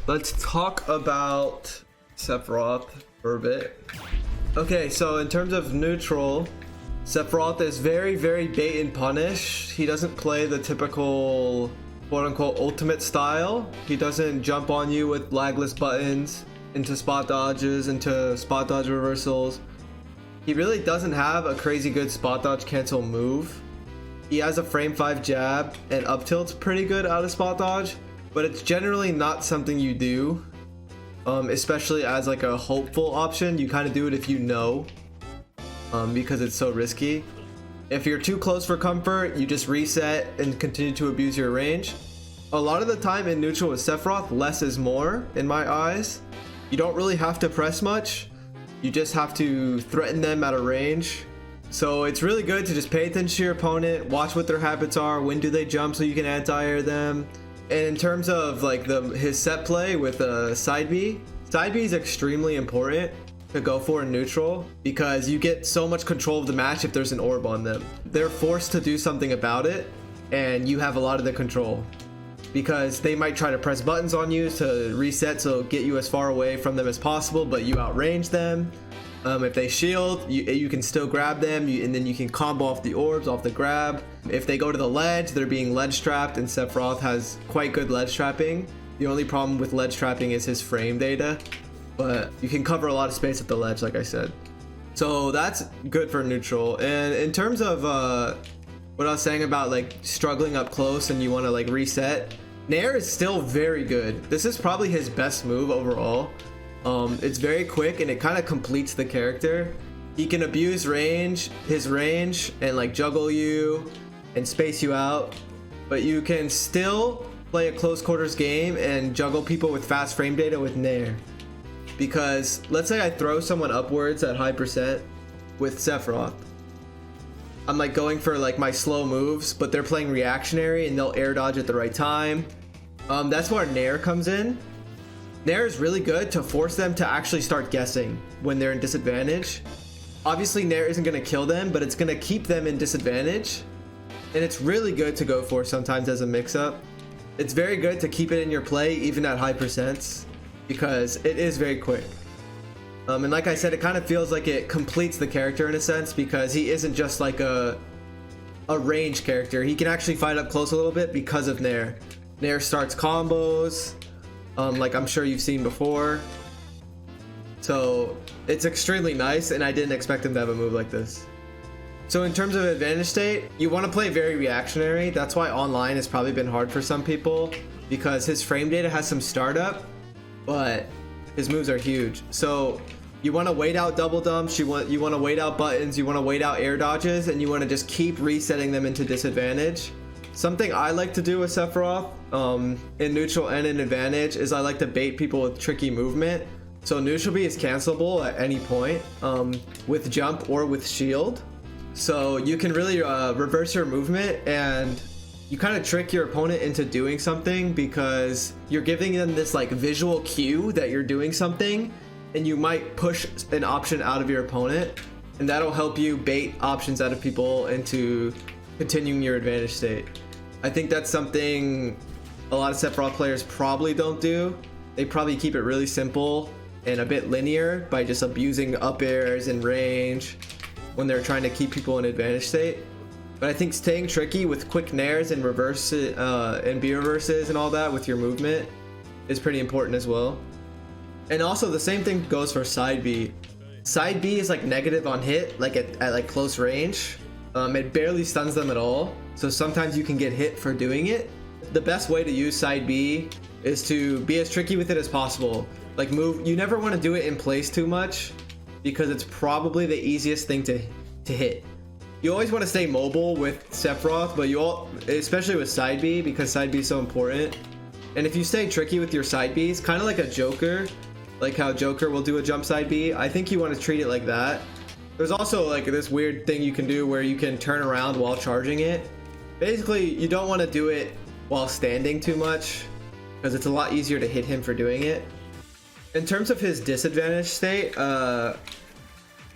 let's talk about Sephiroth for a bit. Okay, so in terms of neutral, Sephiroth is very, very bait and punish. He doesn't play the typical quote-unquote ultimate style. He doesn't jump on you with lagless buttons into spot dodges, into spot dodge reversals. He really doesn't have a crazy good spot dodge cancel move. He has a frame 5 jab, and up tilt's pretty good out of spot dodge, but it's generally not something you do, especially as like a hopeful option. You kind of do it if you know, because it's so risky. If you're too close for comfort, you just reset and continue to abuse your range. A lot of the time in neutral with Sephiroth, less is more in my eyes. You don't really have to press much. You just have to threaten them at a range. So it's really good to just pay attention to your opponent, watch what their habits are, when do they jump so you can anti-air them. And in terms of like his set play with side B is extremely important to go for in neutral because you get so much control of the match if there's an orb on them. They're forced to do something about it and you have a lot of the control because they might try to press buttons on you to reset, so get you as far away from them as possible, but you outrange them. If they shield, you can still grab them, and then you can combo off the orbs, off the grab. If they go to the ledge, they're being ledge trapped, and Sephiroth has quite good ledge trapping. The only problem with ledge trapping is his frame data, but you can cover a lot of space at the ledge, like I said. So that's good for neutral. And in terms of what I was saying about like struggling up close and you want to like reset, Nair is still very good. This is probably his best move overall. It's very quick and it kind of completes the character. He can abuse his range, and like juggle you and space you out, but you can still play a close quarters game and juggle people with fast frame data with Nair. Because let's say I throw someone upwards at high percent with Sephiroth. I'm like going for like my slow moves, but they're playing reactionary and they'll air dodge at the right time. That's where Nair comes in. Nair is really good to force them to actually start guessing when they're in disadvantage. Obviously Nair isn't going to kill them, but it's going to keep them in disadvantage. And it's really good to go for sometimes as a mix-up. It's very good to keep it in your play even at high percents because it is very quick. And like I said, it kind of feels like it completes the character in a sense because he isn't just like a range character. He can actually fight up close a little bit because of Nair. Nair starts combos, like I'm sure you've seen before. So it's extremely nice, and I didn't expect him to have a move like this. So in terms of advantage state, you want to play very reactionary. That's why online has probably been hard for some people because his frame data has some startup, but his moves are huge. So you want to wait out double dumps, you want to wait out buttons, you want to wait out air dodges, and you want to just keep resetting them into disadvantage. Something I like to do with Sephiroth in neutral and in advantage is I like to bait people with tricky movement. So neutral B is cancelable at any point with jump or with shield. So you can really reverse your movement and you kind of trick your opponent into doing something because you're giving them this like visual cue that you're doing something, and you might push an option out of your opponent, and that'll help you bait options out of people into continuing your advantage state. I think that's something a lot of Sephiroth players probably don't do. They probably keep it really simple and a bit linear by just abusing up airs and range when they're trying to keep people in advantage state. But I think staying tricky with quick nairs and reverse and B reverses and all that with your movement is pretty important as well. And also the same thing goes for side B. Side B is like negative on hit, like at like close range. It barely stuns them at all, so sometimes you can get hit for doing it. The best way to use side B is to be as tricky with it as possible. Like you never want to do it in place too much because it's probably the easiest thing to hit. You always want to stay mobile with Sephiroth, but especially with side B because side B is so important. And if you stay tricky with your side Bs, kind of like a Joker, like how Joker will do a jump side B, I think you want to treat it like that. There's also like this weird thing you can do where you can turn around while charging it. Basically, you don't want to do it while standing too much because it's a lot easier to hit him for doing it. In terms of his disadvantage state,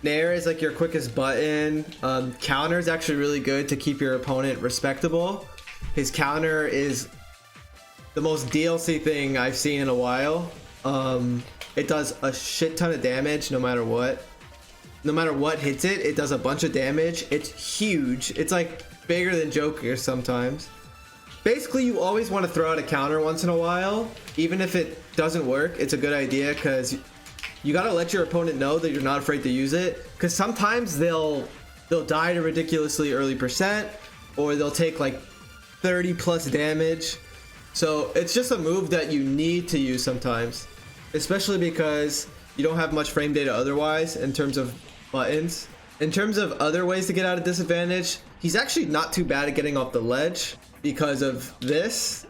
Nair is like your quickest button. Counter is actually really good to keep your opponent respectable. His counter is the most DLC thing I've seen in a while. It does a shit ton of damage no matter what. No matter what hits it, it does a bunch of damage. It's huge. It's like bigger than Joker sometimes. Basically, you always want to throw out a counter once in a while. Even if it doesn't work, it's a good idea because you gotta let your opponent know that you're not afraid to use it. Because sometimes they'll die to ridiculously early percent, or they'll take like 30 plus damage. So it's just a move that you need to use sometimes, especially because you don't have much frame data otherwise in terms of buttons. In terms of other ways to get out of disadvantage, he's actually not too bad at getting off the ledge because of this.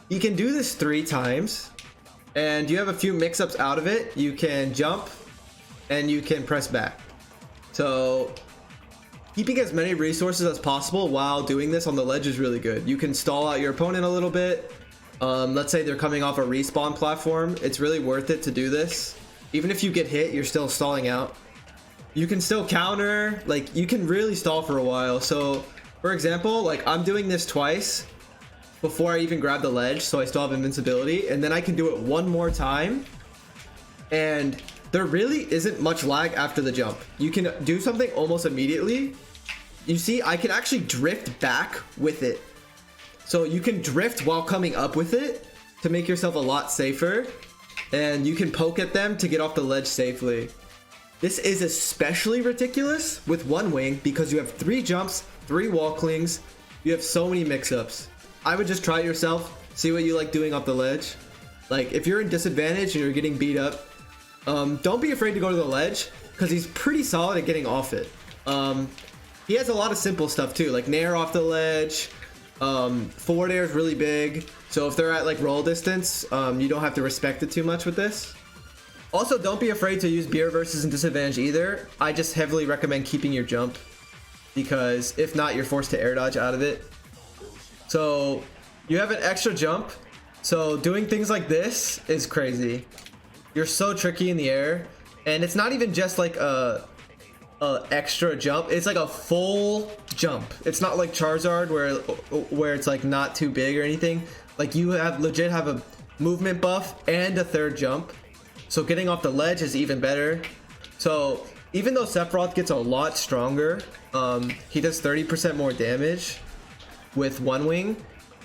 You can do this 3 times and you have a few mix-ups out of it. You can jump and you can press back. So keeping as many resources as possible while doing this on the ledge is really good. You can stall out your opponent a little bit. Let's say they're coming off a respawn platform. It's really worth it to do this. Even if you get hit, you're still stalling out. You can still counter, like you can really stall for a while. So for example, like I'm doing this twice before I even grab the ledge, so I still have invincibility, and then I can do it one more time and there really isn't much lag after the jump. You can do something almost immediately. You see, I can actually drift back with it. So you can drift while coming up with it to make yourself a lot safer, and you can poke at them to get off the ledge safely. This is especially ridiculous with one wing because you have 3 jumps, 3 wall clings. You have so many mix-ups. I would just try it yourself, see what you like doing off the ledge. Like if you're in disadvantage and you're getting beat up, don't be afraid to go to the ledge because he's pretty solid at getting off it. He has a lot of simple stuff too, like nair off the ledge. Forward air is really big, so if they're at like roll distance, you don't have to respect it too much with this. Also, don't be afraid to use beer versus in disadvantage either. I just heavily recommend keeping your jump because if not, you're forced to air dodge out of it. So you have an extra jump, so doing things like this is crazy. You're so tricky in the air, and it's not even just like a extra jump, it's like a full jump. It's not like Charizard where it's like not too big or anything. Like you have legit have a movement buff and a 3rd jump, so getting off the ledge is even better. So even though Sephiroth gets a lot stronger, he does 30% more damage with one wing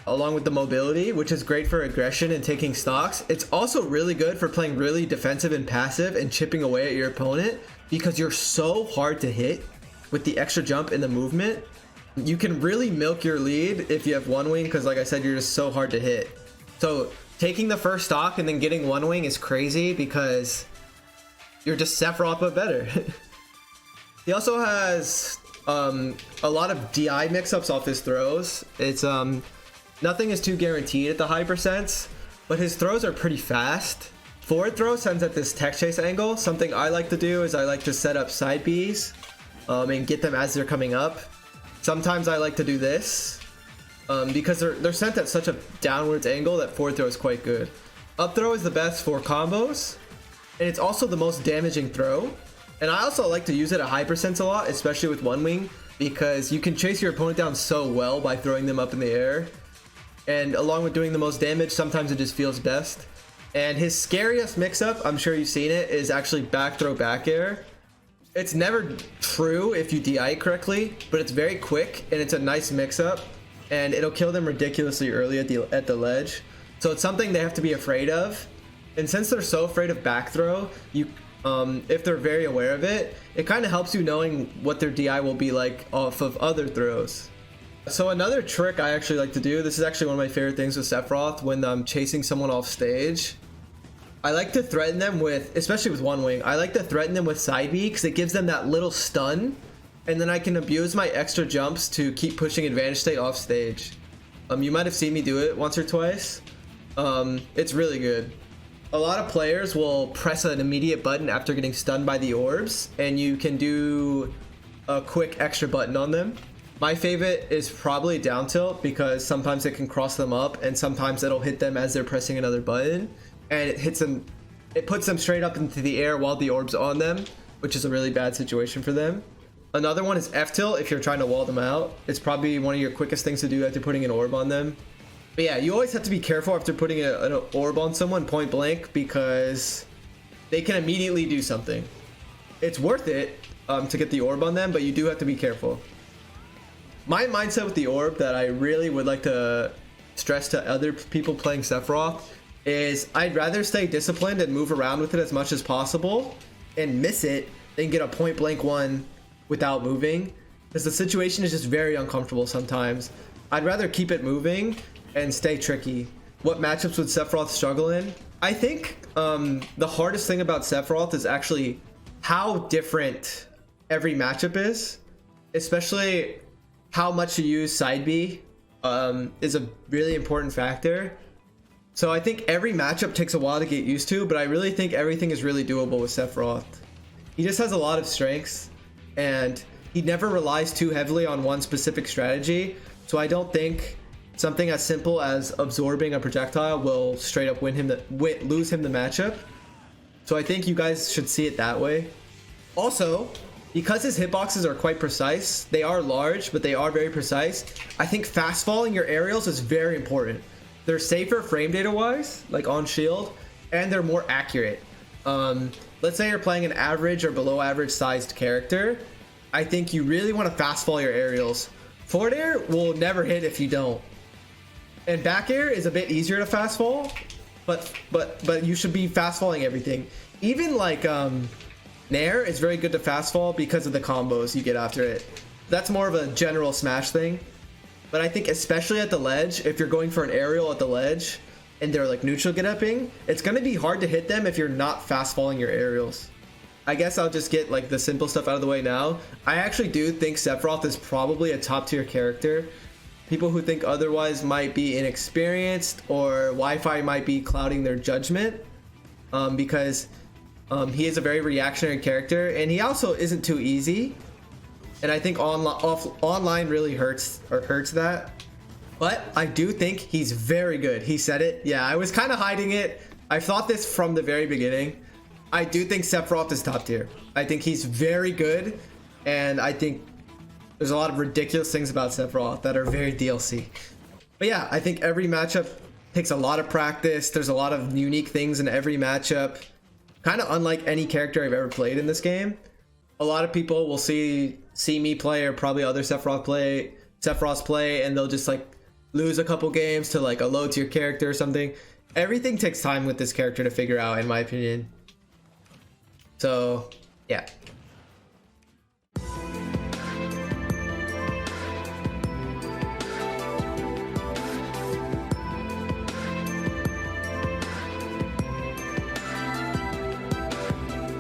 along with the mobility, which is great for aggression and taking stocks. It's also really good for playing really defensive and passive and chipping away at your opponent because you're so hard to hit with the extra jump and the movement. You can really milk your lead if you have one wing because like I said, you're just so hard to hit. So taking the first stock and then getting one wing is crazy because you're just Sephiroth but better. He also has a lot of DI mix-ups off his throws. It's nothing is too guaranteed at the high percents, but his throws are pretty fast. Forward throw sends at this tech chase angle. Something I like to do is I like to set up side Bs and get them as they're coming up. Sometimes I like to do this because they're sent at such a downwards angle that forward throw is quite good. Up throw is the best for combos, and it's also the most damaging throw. And I also like to use it at high percents a lot, especially with one wing, because you can chase your opponent down so well by throwing them up in the air. And along with doing the most damage, sometimes it just feels best. And his scariest mix-up, I'm sure you've seen it, is actually back throw back air. It's never true if you DI it correctly, but it's very quick and it's a nice mix-up, and it'll kill them ridiculously early at the ledge. So it's something they have to be afraid of. And since they're so afraid of back throw, if they're very aware of it, it kind of helps you knowing what their DI will be like off of other throws. So another trick I actually like to do, this is actually one of my favorite things with Sephiroth when I'm chasing someone off stage. I like to threaten them with, especially with one wing, I like to threaten them with side B because it gives them that little stun, and then I can abuse my extra jumps to keep pushing advantage state off stage. You might have seen me do it once or twice. It's really good. A lot of players will press an immediate button after getting stunned by the orbs, and you can do a quick extra button on them. My favorite is probably down tilt because sometimes it can cross them up and sometimes it'll hit them as they're pressing another button, and it hits them, it puts them straight up into the air while the orb's on them, which is a really bad situation for them. Another one is F tilt if you're trying to wall them out. It's probably one of your quickest things to do after putting an orb on them. But yeah, you always have to be careful after putting an orb on someone point blank because they can immediately do something. It's worth it to get the orb on them, but you do have to be careful. My mindset with the orb that I really would like to stress to other people playing Sephiroth is I'd rather stay disciplined and move around with it as much as possible and miss it than get a point blank one without moving, because the situation is just very uncomfortable sometimes. I'd rather keep it moving and stay tricky. What matchups would Sephiroth struggle in? I think the hardest thing about Sephiroth is actually how different every matchup is, especially how much you use side B is a really important factor. So I think every matchup takes a while to get used to, but I really think everything is really doable with Sephiroth. He just has a lot of strengths and he never relies too heavily on one specific strategy. So I don't think something as simple as absorbing a projectile will straight up lose him the matchup. So I think you guys should see it that way. Also, because his hitboxes are quite precise, they are large, but they are very precise. I think fast falling your aerials is very important. They're safer frame data wise, like on shield, and they're more accurate. Let's say you're playing an average or below average sized character. I think you really want to fast fall your aerials. Forward air will never hit if you don't. And back air is a bit easier to fast fall, but you should be fast falling everything. Even like Nair is very good to fast fall because of the combos you get after it. That's more of a general smash thing. But I think especially at the ledge, if you're going for an aerial at the ledge and they're like neutral get upping, it's going to be hard to hit them if you're not fast falling your aerials. I guess I'll just get like the simple stuff out of the way now. I actually do think Sephiroth is probably a top tier character. People who think otherwise might be inexperienced or Wi-Fi might be clouding their judgment because he is a very reactionary character and he also isn't too easy. And I think online really hurts that. But I do think he's very good. He said it. Yeah, I was kind of hiding it. I've thought this from the very beginning. I do think Sephiroth is top tier. I think he's very good. And I think there's a lot of ridiculous things about Sephiroth that are very DLC. But yeah, I think every matchup takes a lot of practice. There's a lot of unique things in every matchup. Kind of unlike any character I've ever played in this game. A lot of people will see me play or probably other Sephiroths play and they'll just like lose a couple games to like a low tier character or something. Everything takes time with this character to figure out, in my opinion. So yeah.